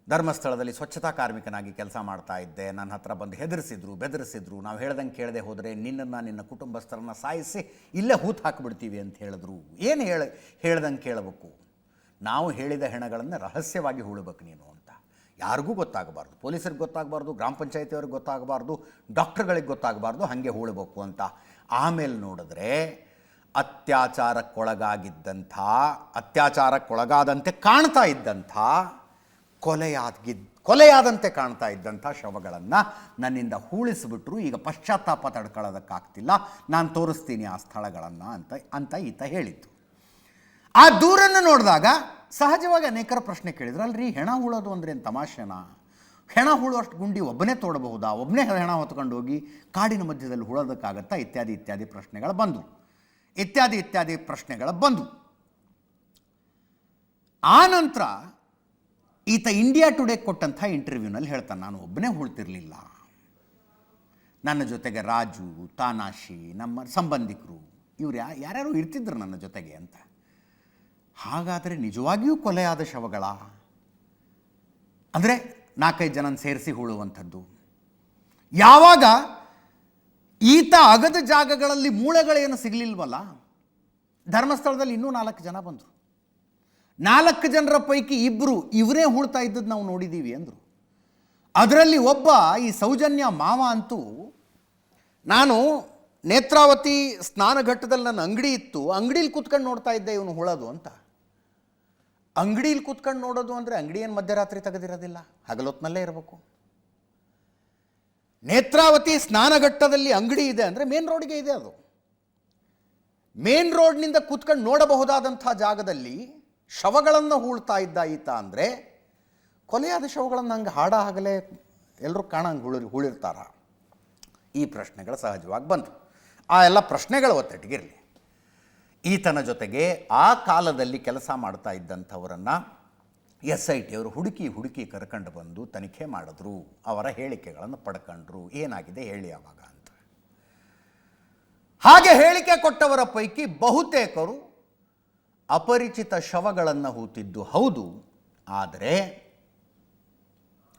ಧರ್ಮಸ್ಥಳದಲ್ಲಿ ಸ್ವಚ್ಛತಾ ಕಾರ್ಮಿಕನಾಗಿ ಕೆಲಸ ಮಾಡ್ತಾ ಇದ್ದೆ. ನನ್ನ ಹತ್ರ ಬಂದು ಬೆದರಿಸಿದ್ರು. ನಾವು ಹೇಳ್ದಂಗೆ ಕೇಳದೆ ಹೋದರೆ ನಿನ್ನನ್ನು ನಿನ್ನ ಕುಟುಂಬಸ್ಥರನ್ನು ಸಾಯಿಸಿ ಇಲ್ಲೇ ಹೂತು ಹಾಕಿಬಿಡ್ತೀವಿ ಅಂತ ಹೇಳಿದ್ರು. ಏನು ಹೇಳ್ದಂಗೆ ಕೇಳಬೇಕು? ನಾವು ಹೇಳಿದ ಹೆಣಗಳನ್ನು ರಹಸ್ಯವಾಗಿ ಹೂಳಬೇಕು ನೀನು ಅಂತ. ಯಾರಿಗೂ ಗೊತ್ತಾಗಬಾರ್ದು, ಪೊಲೀಸರಿಗೆ ಗೊತ್ತಾಗಬಾರ್ದು, ಗ್ರಾಮ ಪಂಚಾಯತಿಯವ್ರಿಗೆ ಗೊತ್ತಾಗಬಾರ್ದು, ಡಾಕ್ಟ್ರುಗಳಿಗೆ ಗೊತ್ತಾಗಬಾರ್ದು, ಹಾಗೆ ಹೂಳಬೇಕು ಅಂತ. ಆಮೇಲೆ ನೋಡಿದ್ರೆ ಅತ್ಯಾಚಾರಕ್ಕೊಳಗಾದಂತೆ ಕಾಣ್ತಾ ಇದ್ದಂಥ ಕೊಲೆಯಾದಂತೆ ಕಾಣ್ತಾ ಇದ್ದಂಥ ಶವಗಳನ್ನು ನನ್ನಿಂದ ಹೂಳಿಸಿಬಿಟ್ರು. ಈಗ ಪಶ್ಚಾತ್ತಾಪ ತಡ್ಕೊಳ್ಳೋದಕ್ಕಾಗ್ತಿಲ್ಲ, ನಾನು ತೋರಿಸ್ತೀನಿ ಆ ಸ್ಥಳಗಳನ್ನು ಅಂತ ಈತ ಹೇಳಿದ್ದು. ಆ ದೂರನ್ನು ನೋಡಿದಾಗ ಸಹಜವಾಗಿ ಅನೇಕರ ಪ್ರಶ್ನೆ ಕೇಳಿದ್ರು, ಅಲ್ರಿ ಹೆಣ ಹೂಳೋದು ಅಂದರೆ ಏನು ತಮಾಷೆನಾ? ಹೆಣ ಹೂಳುವಷ್ಟು ಗುಂಡಿ ಒಬ್ಬನೇ ತೋಡಬಹುದಾ? ಒಬ್ಬನೇ ಹೆಣ ಹೊತ್ಕೊಂಡು ಹೋಗಿ ಕಾಡಿನ ಮಧ್ಯದಲ್ಲಿ ಹೂಳೋದಕ್ಕಾಗತ್ತಾ? ಇತ್ಯಾದಿ ಪ್ರಶ್ನೆಗಳು ಬಂದು ಆ ನಂತರ ಈತ ಇಂಡಿಯಾ ಟುಡೇ ಕೊಟ್ಟಂಥ ಇಂಟರ್ವ್ಯೂನಲ್ಲಿ ಹೇಳ್ತಾನೆ, ನಾನು ಒಬ್ಬನೇ ಹೂಳ್ತಿರಲಿಲ್ಲ, ನನ್ನ ಜೊತೆಗೆ ರಾಜು, ತಾನಾಶಿ, ನಮ್ಮ ಸಂಬಂಧಿಕರು ಇವ್ರು ಯಾರ್ಯಾರು ಇರ್ತಿದ್ರು ನನ್ನ ಜೊತೆಗೆ ಅಂತ. ಹಾಗಾದರೆ ನಿಜವಾಗಿಯೂ ಕೊಲೆಯಾದ ಶವಗಳ ಅಂದರೆ 4-5 ಜನ ಸೇರಿಸಿ ಹೂಳುವಂಥದ್ದು. ಯಾವಾಗ ಈತ ಅಗದ ಜಾಗಗಳಲ್ಲಿ ಮೂಳೆಗಳೇನು ಸಿಗಲಿಲ್ವಲ್ಲ, ಧರ್ಮಸ್ಥಳದಲ್ಲಿ ಇನ್ನೂ 4 ಜನ ಬಂದರು. 4 ಜನರ ಪೈಕಿ 2 ಇವರೇ ಹೂಳ್ತಾ ಇದ್ದದ್ದು ನಾವು ನೋಡಿದ್ದೀವಿ ಅಂದರು. ಅದರಲ್ಲಿ ಒಬ್ಬ ಈ ಸೌಜನ್ಯ ಮಾವ ಅಂತೂ, ನಾನು ನೇತ್ರಾವತಿ ಸ್ನಾನಘಟ್ಟದಲ್ಲಿ ನನ್ನ ಅಂಗಡಿ ಇತ್ತು, ಅಂಗಡೀಲಿ ಕೂತ್ಕೊಂಡು ನೋಡ್ತಾ ಇದ್ದೆ ಇವನು ಹೂಳೋದು ಅಂತ. ಅಂಗಡೀಲಿ ಕೂತ್ಕೊಂಡು ನೋಡೋದು ಅಂದರೆ ಅಂಗಡಿ ಏನು ಮಧ್ಯರಾತ್ರಿ ತೆಗೆದಿರೋದಿಲ್ಲ, ಹಗಲೊತ್ತಿನಲ್ಲೇ ಇರಬೇಕು. ನೇತ್ರಾವತಿ ಸ್ನಾನಘಟ್ಟದಲ್ಲಿ ಅಂಗಡಿ ಇದೆ ಅಂದರೆ ಮೇನ್ ರೋಡ್ಗೆ ಇದೆ. ಅದು ಮೇನ್ ರೋಡ್ನಿಂದ ಕೂತ್ಕೊಂಡು ನೋಡಬಹುದಾದಂಥ ಜಾಗದಲ್ಲಿ ಶವಗಳನ್ನು ಹೂಳ್ತಾ ಇದ್ದ ಈತ ಅಂದರೆ ಕೊಲೆಯಾದ ಶವಗಳನ್ನು ಹಂಗೆ ಹಾಗಲೇ ಎಲ್ಲರೂ ಕಾಣಂಗೆ ಹೂಳಿರ್ತಾರ? ಈ ಪ್ರಶ್ನೆಗಳು ಸಹಜವಾಗಿ ಬಂತು. ಆ ಎಲ್ಲ ಪ್ರಶ್ನೆಗಳು ಒತ್ತಟ್ಟಿಗಿರಲಿ. ಈತನ ಜೊತೆಗೆ ಆ ಕಾಲದಲ್ಲಿ ಕೆಲಸ ಮಾಡ್ತಾ ಇದ್ದಂಥವರನ್ನು SIT ಅವರು ಹುಡುಕಿ ಕರ್ಕೊಂಡು ಬಂದು ತನಿಖೆ ಮಾಡಿದ್ರು. ಅವರ ಹೇಳಿಕೆಗಳನ್ನು ಪಡ್ಕೊಂಡ್ರು. ಏನಾಗಿದೆ ಹೇಳಿ ಆವಾಗ ಅಂತ. ಹಾಗೆ ಹೇಳಿಕೆ ಕೊಟ್ಟವರ ಪೈಕಿ ಬಹುತೇಕರು ಅಪರಿಚಿತ ಶವಗಳನ್ನು ಹೂತಿದ್ದು ಹೌದು. ಆದರೆ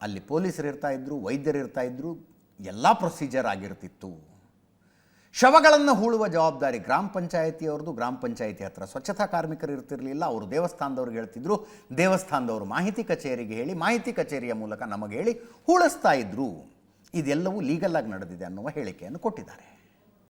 ಅಲ್ಲಿ ಪೊಲೀಸರು ಇರ್ತಾ ಇದ್ರು, ವೈದ್ಯರು ಇರ್ತಾ ಇದ್ರು, ಎಲ್ಲ ಪ್ರೊಸೀಜರ್ ಆಗಿರ್ತಿತ್ತು. ಶವಗಳನ್ನು ಹೂಳುವ ಜವಾಬ್ದಾರಿ ಗ್ರಾಮ ಪಂಚಾಯತಿಯವ್ರದ್ದು. ಗ್ರಾಮ ಪಂಚಾಯತಿ ಹತ್ರ ಸ್ವಚ್ಛತಾ ಕಾರ್ಮಿಕರು ಇರ್ತಿರಲಿಲ್ಲ, ಅವರು ದೇವಸ್ಥಾನದವ್ರಿಗೆ ಹೇಳ್ತಿದ್ರು, ದೇವಸ್ಥಾನದವರು ಮಾಹಿತಿ ಕಚೇರಿಗೆ ಹೇಳಿ, ಮಾಹಿತಿ ಕಚೇರಿಯ ಮೂಲಕ ನಮಗೆ ಹೇಳಿ ಹೂಳಿಸ್ತಾ ಇದ್ರು. ಇದೆಲ್ಲವೂ ಲೀಗಲ್ ಆಗಿ ನಡೆದಿದೆ ಅನ್ನುವ ಹೇಳಿಕೆಯನ್ನು ಕೊಟ್ಟಿದ್ದಾರೆ.